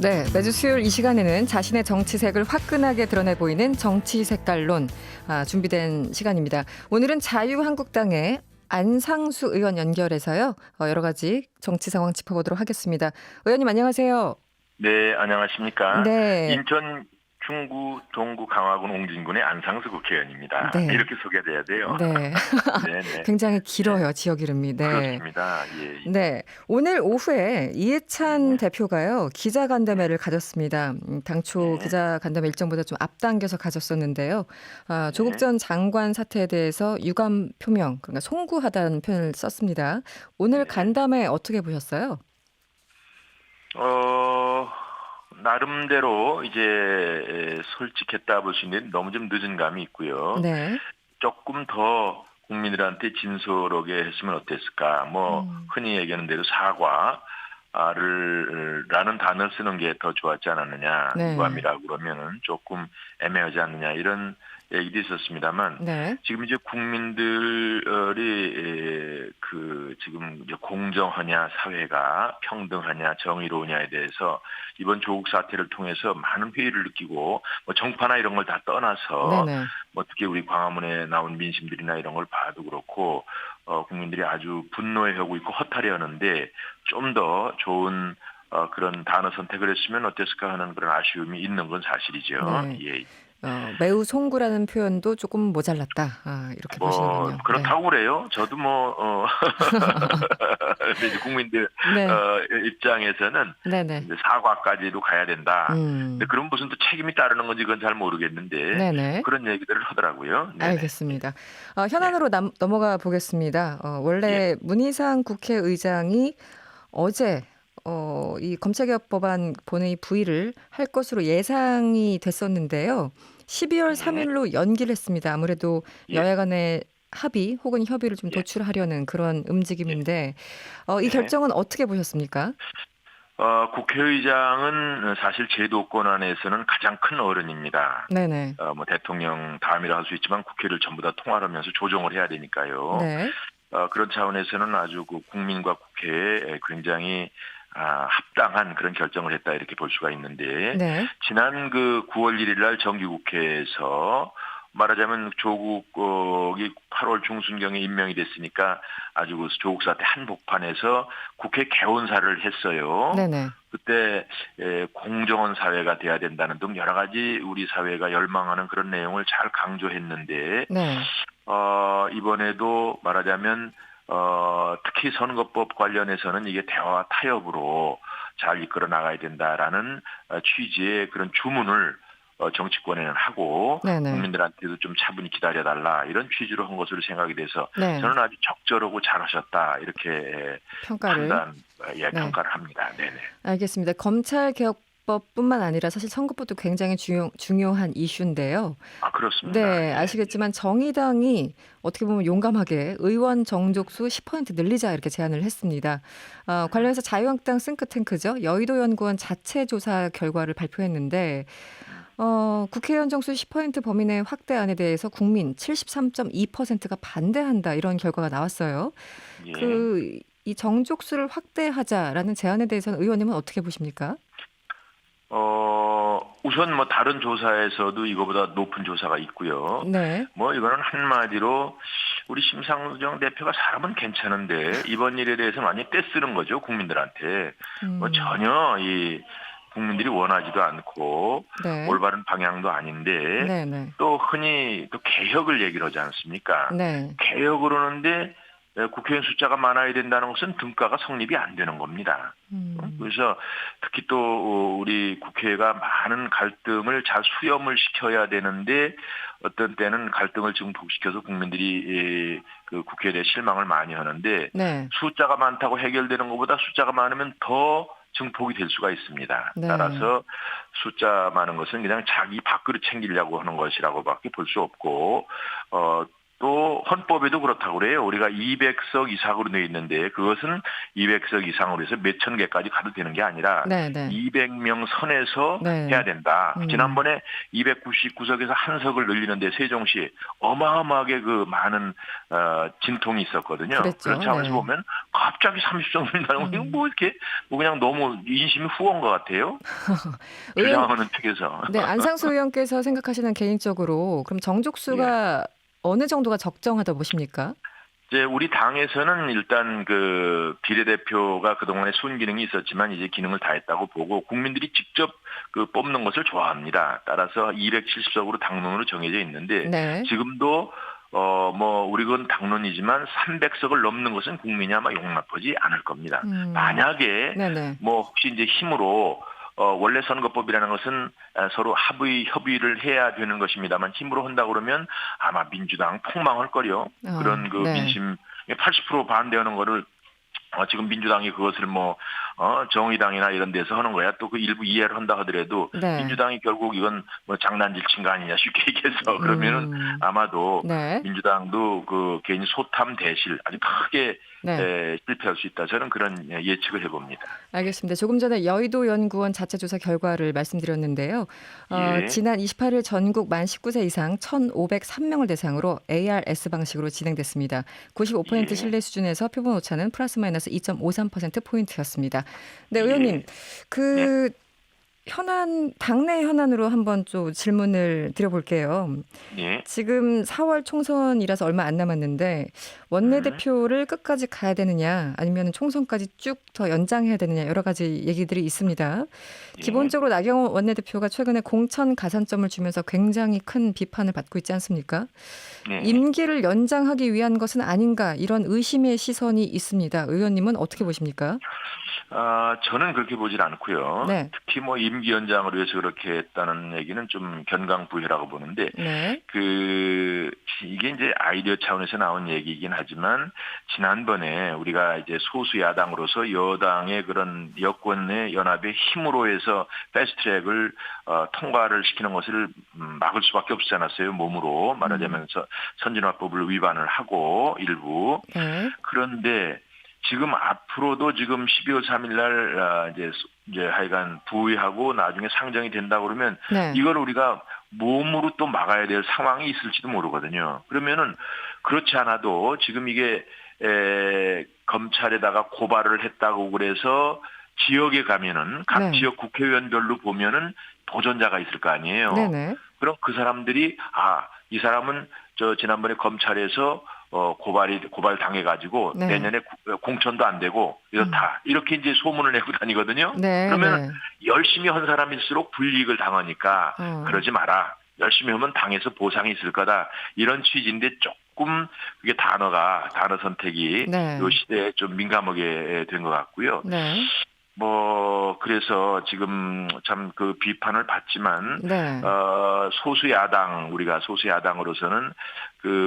네, 매주 수요일 이 시간에는 자신의 정치색을 화끈하게 드러내 보이는 정치색깔론 준비된 시간입니다. 오늘은 자유한국당의 안상수 의원 연결해서요. 여러 가지 정치 상황 짚어보도록 하겠습니다. 의원님 안녕하세요. 네, 안녕하십니까. 네. 인천 중구 동구 강화군 옹진군의 안상수 국회의원입니다. 네. 이렇게 소개돼야 돼요. 네. 네네. 굉장히 길어요, 지역 이름이. 네. 그렇습니다. 예. 네. 오늘 오후에 이해찬 대표가요, 기자간담회를 가졌습니다. 당초 네. 기자간담회 일정보다 좀 앞당겨서 가졌었는데요. 조국 전 장관 사태에 대해서 유감 표명, 그러니까 송구하다는 표현을 썼습니다. 오늘 간담회 어떻게 보셨어요? 나름대로 이제 솔직했다 볼 수 있는 너무 좀 늦은 감이 있고요. 네. 조금 더 국민들한테 진솔하게 했으면 어땠을까. 흔히 얘기하는 대로 라는 단어를 쓰는 게 더 좋았지 않았느냐. 네. 유감이라고 그러면은 조금 애매하지 않느냐. 이런 얘기도 있었습니다만. 네. 지금 이제 국민들이 지금 이제 공정하냐, 사회가 평등하냐, 정의로우냐에 대해서 이번 조국 사태를 통해서 많은 회의를 느끼고 정파나 이런 걸 다 떠나서 네네. 특히 우리 광화문에 나온 민심들이나 이런 걸 봐도 그렇고 국민들이 아주 분노해하고 있고 허탈해하는데 좀 더 좋은 그런 단어 선택을 했으면 어땠을까 하는 그런 아쉬움이 있는 건 사실이죠. 네. 예. 매우 송구라는 표현도 조금 모자랐다. 이렇게 보시는군요. 그렇다고 그래요. 저도 근데 이제 국민들 네. 입장에서는 네네. 이제 사과까지도 가야 된다. 음. 근데 그럼 무슨 또 책임이 따르는 건지 그건 잘 모르겠는데 네네. 그런 얘기들을 하더라고요. 네네. 알겠습니다. 현안으로 넘어가 보겠습니다. 원래 문희상 국회의장이 어제 이 검찰개혁 법안 본회의 부의를 할 것으로 예상이 됐었는데요. 12월 3일로 연기를 했습니다. 아무래도 여야 간의 합의 혹은 협의를 좀 도출하려는 그런 움직임인데 이 결정은 어떻게 보셨습니까? 국회의장은 사실 제도권 안에서는 가장 큰 어른입니다. 네네. 대통령 다음이라 할 수 있지만 국회를 전부 다 통할하면서 조정을 해야 되니까요. 네. 그런 차원에서는 아주 국민과 국회에 굉장히 합당한 그런 결정을 했다 이렇게 볼 수가 있는데 네. 지난 9월 1일 날 정기국회에서 말하자면 조국이 8월 중순경에 임명이 됐으니까 아주 조국 사태 한복판에서 국회 개원사를 했어요. 네네. 그때 공정한 사회가 돼야 된다는 등 여러 가지 우리 사회가 열망하는 그런 내용을 잘 강조했는데 네. 이번에도 말하자면 특히 선거법 관련해서는 이게 대화와 타협으로 잘 이끌어 나가야 된다라는 취지의 그런 주문을 정치권에는 하고 네네. 국민들한테도 좀 차분히 기다려달라 이런 취지로 한 것으로 생각이 돼서 네. 저는 아주 적절하고 잘하셨다 이렇게 평가를. 평가를 합니다. 네네. 알겠습니다. 검찰개혁법뿐만 아니라 사실 선거법도 굉장히 중요한 이슈인데요. 그렇습니다. 네, 아시겠지만 정의당이 어떻게 보면 용감하게 의원 정족수 10% 늘리자 이렇게 제안을 했습니다. 관련해서 자유한국당 싱크탱크죠. 여의도연구원 자체 조사 결과를 발표했는데 국회의원 정수 10% 범위 내 확대안에 대해서 국민 73.2%가 반대한다 이런 결과가 나왔어요. 예. 이 정족수를 확대하자라는 제안에 대해서는 의원님은 어떻게 보십니까? 우선 다른 조사에서도 이거보다 높은 조사가 있고요. 네. 이거는 한마디로 우리 심상정 대표가 사람은 괜찮은데 이번 일에 대해서 많이 떼쓰는 거죠, 국민들한테. 전혀 이 국민들이 원하지도 않고 네. 올바른 방향도 아닌데 네네. 또 흔히 또 개혁을 얘기를 하지 않습니까? 네. 개혁을 하는데 국회의원 숫자가 많아야 된다는 것은 등가가 성립이 안 되는 겁니다. 그래서 특히 또 우리 국회가 많은 갈등을 잘 수렴을 시켜야 되는데 어떤 때는 갈등을 증폭시켜서 국민들이 그 국회에 대해 실망을 많이 하는데 네. 숫자가 많다고 해결되는 것보다 숫자가 많으면 더 증폭이 될 수가 있습니다. 네. 따라서 숫자 많은 것은 그냥 자기 밥그릇 챙기려고 하는 것이라고밖에 볼 수 없고 또 헌법에도 그렇다고 그래요. 우리가 200석 이상으로 되어 있는데 그것은 200석 이상으로 해서 몇천 개까지 가도 되는 게 아니라 네, 네. 200명 선에서 네. 해야 된다. 음. 지난번에 299석에서 한 석을 늘리는데 세종시 어마어마하게 그 많은 진통이 있었거든요. 그랬죠. 그런 차원에서 네. 보면 갑자기 30석 늘린다는 거 이거 뭐 이렇게 뭐 그냥 너무 인심이 후원 것 같아요. 의원, 주장하는 측에서. 네, 안상수 의원께서 생각하시는 개인적으로 그럼 예. 정족수가 어느 정도가 적정하다 보십니까? 이제 우리 당에서는 일단 그 비례대표가 그동안에 순기능이 있었지만 이제 기능을 다했다고 보고 국민들이 직접 그 뽑는 것을 좋아합니다. 따라서 270석으로 당론으로 정해져 있는데 네. 지금도 뭐 우리 건 당론이지만 300석을 넘는 것은 국민이 아마 용납하지 않을 겁니다. 만약에 네네. 뭐 혹시 이제 힘으로 원래 선거법이라는 것은 서로 협의를 해야 되는 것입니다만 힘으로 한다 그러면 아마 민주당 폭망할 거요. 그런 그 네. 민심 80% 반대하는 거를 지금 민주당이 그것을 뭐 정의당이나 이런 데서 하는 거야. 또 그 일부 이해를 한다 하더라도 네. 민주당이 결국 이건 뭐 장난질 친 거 아니냐 쉽게 얘기해서 그러면은 아마도 네. 민주당도 그 괜히 소탐 대실 아주 크게 네. 실패할 수 있다. 저는 그런 예측을 해봅니다. 알겠습니다. 조금 전에 여의도 연구원 자체 조사 결과를 말씀드렸는데요. 예. 지난 28일 전국 만 19세 이상 1,503명을 대상으로 ARS 방식으로 진행됐습니다. 95% 예. 신뢰 수준에서 표본 오차는 플러스 마이너스 2.53%포인트였습니다. 네, 의원님. 예. 그 당내 현안으로 한번 좀 질문을 드려볼게요. 예. 지금 4월 총선이라서 얼마 안 남았는데 원내대표를 끝까지 가야 되느냐 아니면 총선까지 쭉 더 연장해야 되느냐 여러 가지 얘기들이 있습니다. 예. 기본적으로 나경원 원내대표가 최근에 공천 가산점을 주면서 굉장히 큰 비판을 받고 있지 않습니까? 네. 임기를 연장하기 위한 것은 아닌가 이런 의심의 시선이 있습니다. 의원님은 어떻게 보십니까? 저는 그렇게 보질 않고요. 네. 특히 뭐 임기 연장을 위해서 그렇게 했다는 얘기는 좀 견강부회라고 보는데, 네. 이게 이제 아이디어 차원에서 나온 얘기이긴 하지만, 지난번에 우리가 이제 소수 야당으로서 여당의 그런 여권의 연합의 힘으로 해서 패스트 트랙을 통과를 시키는 것을 막을 수밖에 없지 않았어요. 몸으로 말하자면 선진화법을 위반을 하고 일부. 네. 그런데 지금 앞으로도 지금 12월 3일 날 이제 하여간 부의하고 나중에 상정이 된다 그러면 네. 이걸 우리가 몸으로 또 막아야 될 상황이 있을지도 모르거든요. 그러면은 그렇지 않아도 지금 이게 검찰에다가 고발을 했다고 그래서 지역에 가면은 각 네. 지역 국회의원별로 보면은 도전자가 있을 거 아니에요. 네네. 그럼 그 사람들이 이 사람은 지난번에 검찰에서 고발 당해가지고 네. 내년에 공천도 안 되고 이렇다. 이렇게 이제 소문을 내고 다니거든요. 네. 그러면 네. 열심히 한 사람일수록 불이익을 당하니까 그러지 마라. 열심히 하면 당에서 보상이 있을 거다. 이런 취지인데 조금 그게 단어 선택이 네. 이 시대에 좀 민감하게 된 것 같고요. 네. 그래서 지금 참 그 비판을 받지만, 네. 우리가 소수 야당으로서는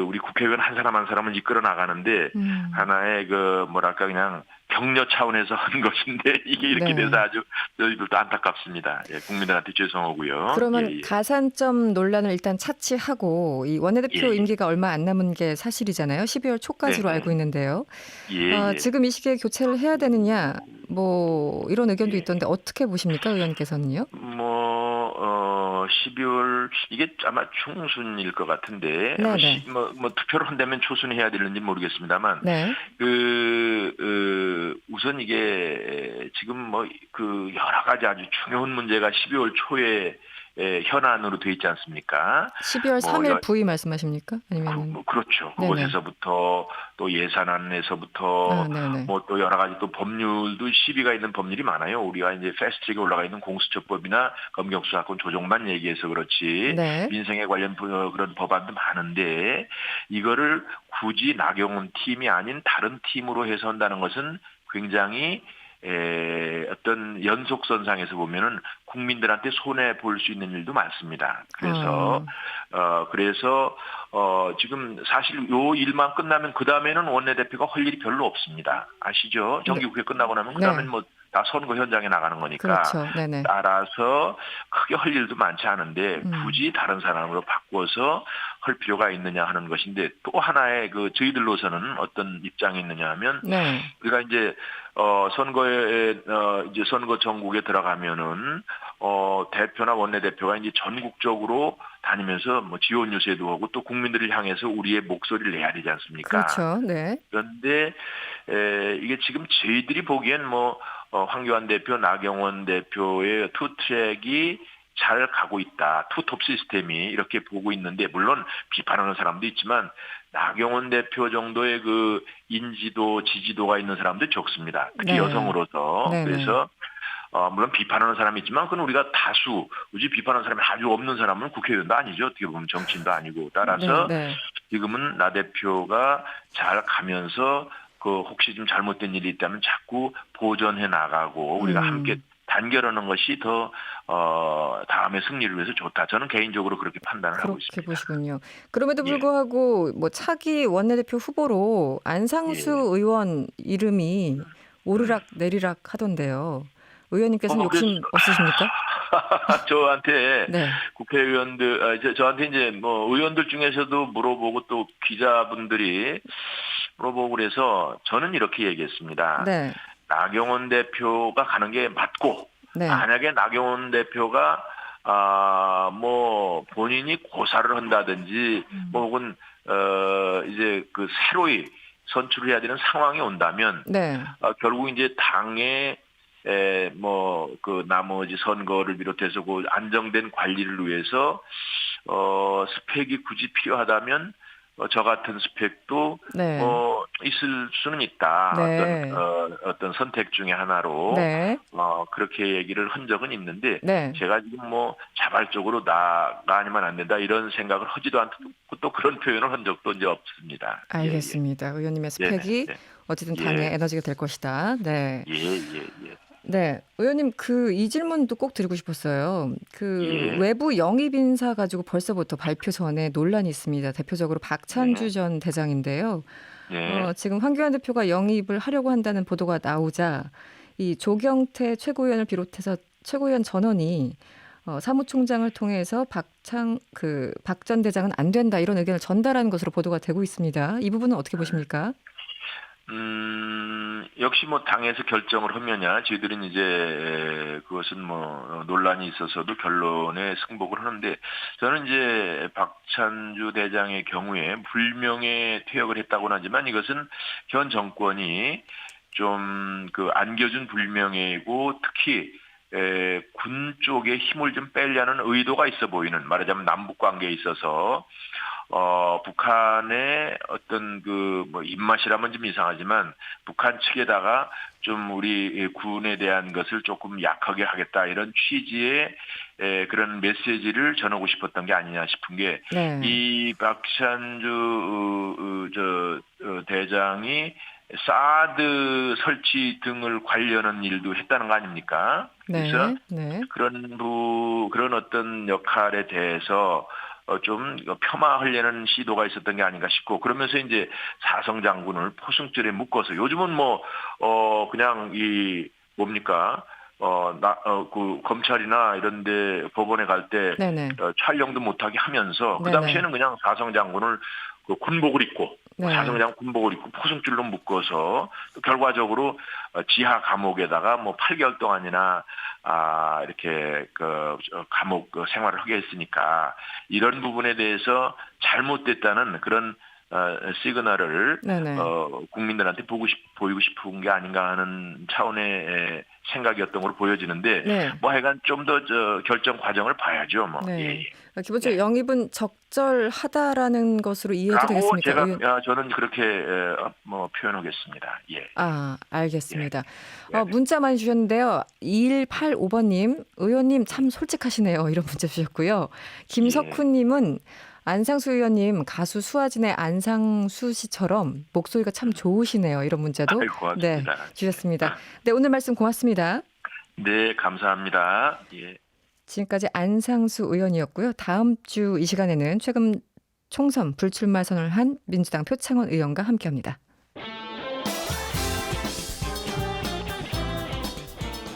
우리 국회의원 한 사람 한 사람을 이끌어 나가는데, 하나의 그냥 격려 차원에서 한 것인데, 이게 이렇게 네. 돼서 아주 저희들도 안타깝습니다. 예, 국민들한테 죄송하고요. 그러면 예, 예. 가산점 논란을 일단 차치하고 이 원내대표 예, 예. 임기가 얼마 안 남은 게 사실이잖아요. 12월 초까지로 네, 알고 있는데요. 예. 지금 이 시기에 교체를 해야 되느냐 이런 의견도 예. 있던데 어떻게 보십니까, 의원께서는요? 12월 이게 아마 중순일 것 같은데 네네. 투표를 한다면 초순에 해야 되는지 모르겠습니다만 네. 우선 이게 지금 여러 가지 아주 중요한 문제가 12월 초에 현안으로 돼 있지 않습니까? 12월 3일 부의 말씀하십니까? 아니면 그렇죠. 네네. 그것에서부터 또 예산안에서부터 네네. 또 여러 가지 또 법률도 시비가 있는 법률이 많아요. 우리가 이제 패스트트랙에 올라가 있는 공수처법이나 검경수사권 조정만 얘기해서 그렇지 네. 민생에 관련 그런 법안도 많은데 이거를 굳이 나경원 팀이 아닌 다른 팀으로 해서 한다는 것은 굉장히 어떤 연속선상에서 보면은 국민들한테 손해 볼 수 있는 일도 많습니다. 그래서 지금 사실 요 일만 끝나면 그 다음에는 원내대표가 할 일이 별로 없습니다. 아시죠? 정기국회 끝나고 나면 그 다음엔 다 선거 현장에 나가는 거니까 그렇죠. 네네. 따라서 크게 할 일도 많지 않은데 굳이 다른 사람으로 바꿔서 할 필요가 있느냐 하는 것인데 또 하나의 그 저희들로서는 어떤 입장이 있느냐 하면 네. 우리가 이제 선거에 이제 선거 전국에 들어가면은 대표나 원내대표가 이제 전국적으로 다니면서 뭐 지원 유세도 하고 또 국민들을 향해서 우리의 목소리를 내야 되지 않습니까? 그렇죠. 네. 그런데 이게 지금 저희들이 보기엔 뭐 황교안 대표, 나경원 대표의 투 트랙이 잘 가고 있다. 투톱 시스템이 이렇게 보고 있는데 물론 비판하는 사람도 있지만 나경원 대표 정도의 그 인지도, 지지도가 있는 사람도 적습니다. 특히 네. 여성으로서. 네네. 그래서 물론 비판하는 사람이 있지만 그건 우리가 다수, 굳이 비판하는 사람이 아주 없는 사람은 국회의원도 아니죠. 어떻게 보면 정치인도 아니고. 따라서 네. 지금은 나 대표가 잘 가면서 그 혹시 좀 잘못된 일이 있다면 자꾸 보전해 나가고 우리가 함께 단결하는 것이 더 다음의 승리를 위해서 좋다. 저는 개인적으로 그렇게 판단을 하고 그렇게 있습니다. 보시군요. 그럼에도 예. 불구하고 뭐 차기 원내대표 후보로 안상수 예. 의원 이름이 오르락 내리락 하던데요. 의원님께서는 그래서 욕심 없으십니까? 저한테 네. 국회의원들 저한테 이제 뭐 의원들 중에서도 물어보고 또 기자분들이 물어보고 그래서 저는 이렇게 얘기했습니다. 네. 나경원 대표가 가는 게 맞고 네. 만약에 나경원 대표가 뭐 본인이 고사를 한다든지 뭐 혹은 이제 그 새로이 선출해야 되는 상황이 온다면 네. 결국 이제 당의 뭐 그 나머지 선거를 비롯해서 그 안정된 관리를 위해서 스펙이 굳이 필요하다면 저 같은 스펙도 네. 있을 수는 있다. 네. 어떤 선택 중에 하나로 네. 그렇게 얘기를 한 적은 있는데 네. 제가 지금 뭐 자발적으로 나가 아니면 안 된다 이런 생각을 하지도 않고 또 그런 표현을 한 적도 이제 없습니다. 알겠습니다. 의원님의 스펙이 네. 어쨌든 예. 당의 에너지가 될 것이다. 네. 예. 네. 의원님 이 질문도 꼭 드리고 싶었어요. 예. 외부 영입 인사 가지고 벌써부터 발표 전에 논란이 있습니다. 대표적으로 박찬주 전 대장인데요. 네. 지금 황교안 대표가 영입을 하려고 한다는 보도가 나오자 이 조경태 최고위원을 비롯해서 최고위원 전원이 사무총장을 통해서 박 전 대장은 안 된다 이런 의견을 전달한 것으로 보도가 되고 있습니다. 이 부분은 어떻게 보십니까? 역시 뭐 당에서 결정을 하면야 저희들은 이제 그것은 뭐 논란이 있어서도 결론에 승복을 하는데 저는 이제 박찬주 대장의 경우에 불명예 퇴역을 했다고는 하지만 이것은 현 정권이 좀 그 안겨준 불명예이고 특히 군 쪽에 힘을 좀 빼려는 의도가 있어 보이는 말하자면 남북 관계에 있어서 북한의 어떤 뭐 입맛이라면 좀 이상하지만 북한 측에다가 좀 우리 군에 대한 것을 조금 약하게 하겠다 이런 취지의 그런 메시지를 전하고 싶었던 게 아니냐 싶은 게 이 박찬주 대장이 사드 설치 등을 관련한 일도 했다는 거 아닙니까? 그래서 그런 어떤 역할에 대해서 좀 폄하하려는 시도가 있었던 게 아닌가 싶고 그러면서 이제 사성 장군을 포승줄에 묶어서 요즘은 뭐 그냥 뭡니까 그 검찰이나 이런데 법원에 갈 때 촬영도 못하게 하면서 그 당시에는 그냥 사성 장군을 그 군복을 입고 사성장 군복을 입고 포승줄로 묶어서 또 결과적으로 지하 감옥에다가 뭐 8개월 동안이나 이렇게 감옥 생활을 하게 했으니까 이런 부분에 대해서 잘못됐다는 그런 시그널을 국민들한테 보이고 싶은 게 아닌가 하는 차원의 생각이었던 걸로 보여지는데 뭐 하여간 좀 더 결정 과정을 봐야죠. 뭐. 예. 기본적으로 영입은 적절하다라는 것으로 이해도 되겠습니까? 저는 그렇게 뭐 표현하겠습니다. 예. 알겠습니다. 문자 많이 주셨는데요. 2185번님, 의원님 참 솔직하시네요. 이런 문자 주셨고요. 김석훈님은 안상수 의원님 가수 수아진의 안상수 씨처럼 목소리가 참 좋으시네요. 이런 문자도 주셨습니다. 네, 오늘 말씀 고맙습니다. 네, 감사합니다. 예. 지금까지 안상수 의원이었고요. 다음 주 이 시간에는 최근 총선 불출마 선언을 한 민주당 표창원 의원과 함께합니다.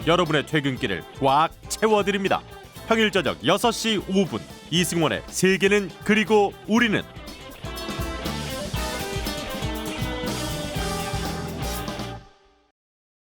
여러분의 퇴근길을 꽉 채워드립니다. 평일 저녁 6시 5분 이승원의 세계는 그리고 우리는